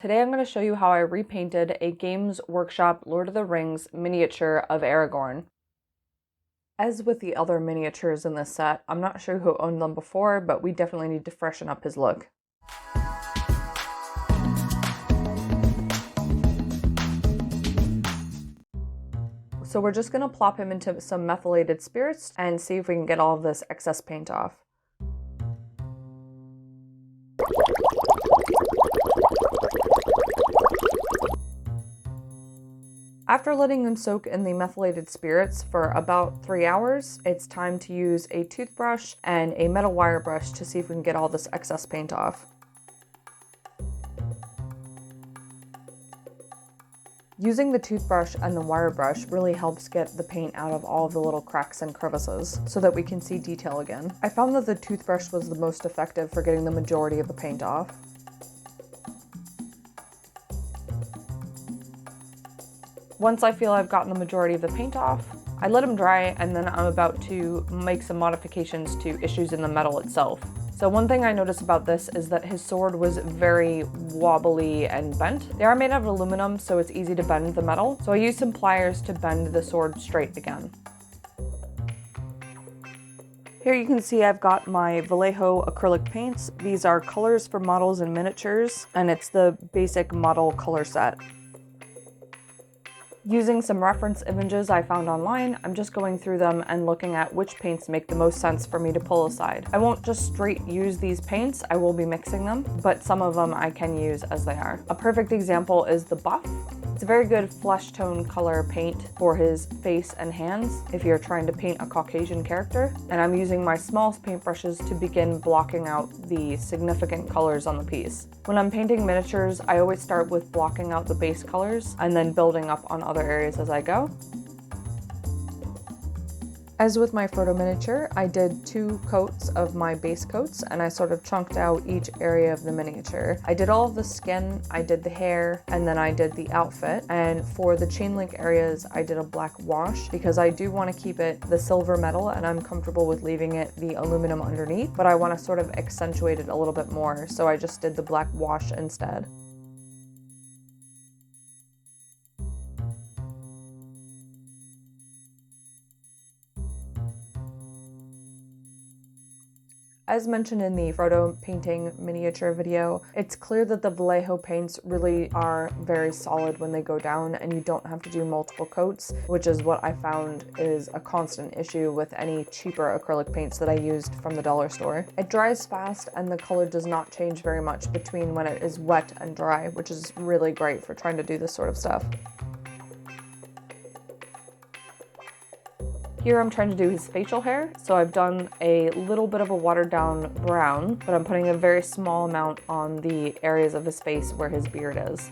Today I'm going to show you how I repainted a Games Workshop Lord of the Rings miniature of Aragorn. As with the other miniatures in this set, I'm not sure who owned them before, but we definitely need to freshen up his look. So we're just going to plop him into some methylated spirits and see if we can get all of this excess paint off. After letting them soak in the methylated spirits for about 3 hours, it's time to use a toothbrush and a metal wire brush to see if we can get all this excess paint off. Using the toothbrush and the wire brush really helps get the paint out of all of the little cracks and crevices so that we can see detail again. I found that the toothbrush was the most effective for getting the majority of the paint off. Once I feel I've gotten the majority of the paint off, I let them dry, and then I'm about to make some modifications to issues in the metal itself. So one thing I noticed about this is that his sword was very wobbly and bent. They are made out of aluminum, so it's easy to bend the metal. So I used some pliers to bend the sword straight again. Here you can see I've got my Vallejo acrylic paints. These are colors for models and miniatures, and it's the basic model color set. Using some reference images I found online, I'm just going through them and looking at which paints make the most sense for me to pull aside. I won't just straight use these paints, I will be mixing them, but some of them I can use as they are. A perfect example is the buff. It's a very good flesh tone color paint for his face and hands if you're trying to paint a Caucasian character. And I'm using my small paintbrushes to begin blocking out the significant colors on the piece. When I'm painting miniatures, I always start with blocking out the base colors and then building up on other areas as I go. As with my Frodo miniature, I did 2 coats of my base coats and I sort of chunked out each area of the miniature. I did all of the skin, I did the hair, and then I did the outfit. And for the chain link areas, I did a black wash because I do want to keep it the silver metal and I'm comfortable with leaving it the aluminum underneath, but I want to sort of accentuate it a little bit more, so I just did the black wash instead. As mentioned in the Frodo painting miniature video, it's clear that the Vallejo paints really are very solid when they go down and you don't have to do multiple coats, which is what I found is a constant issue with any cheaper acrylic paints that I used from the dollar store. It dries fast and the color does not change very much between when it is wet and dry, which is really great for trying to do this sort of stuff. Here I'm trying to do his facial hair, so I've done a little bit of a watered down brown, but I'm putting a very small amount on the areas of his face where his beard is.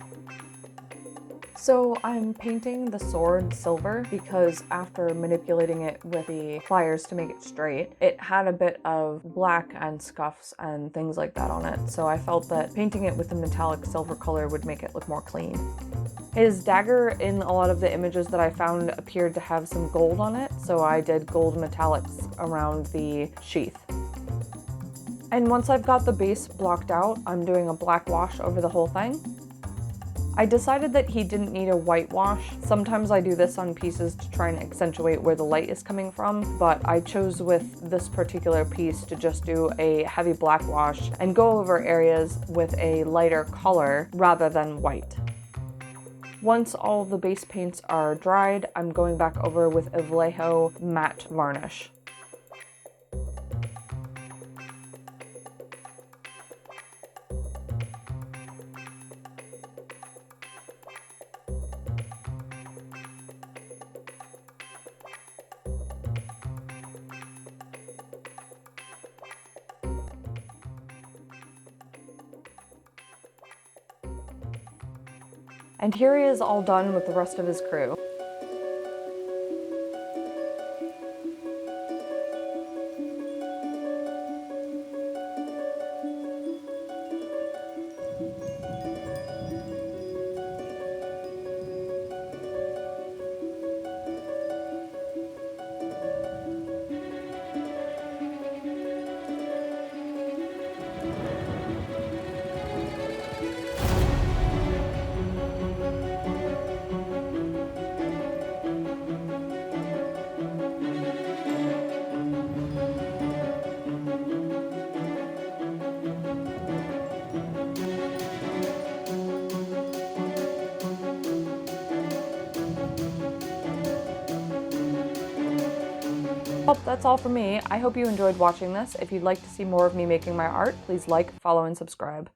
So I'm painting the sword silver because after manipulating it with the pliers to make it straight, it had a bit of black and scuffs and things like that on it. So I felt that painting it with the metallic silver color would make it look more clean. His dagger in a lot of the images that I found appeared to have some gold on it, so I did gold metallics around the sheath. And once I've got the base blocked out, I'm doing a black wash over the whole thing. I decided that he didn't need a white wash. Sometimes I do this on pieces to try and accentuate where the light is coming from, but I chose with this particular piece to just do a heavy black wash and go over areas with a lighter color rather than white. Once all of the base paints are dried, I'm going back over with a Vallejo matte varnish. And here he is all done with the rest of his crew. Well, that's all from me. I hope you enjoyed watching this. If you'd like to see more of me making my art, please like, follow, and subscribe.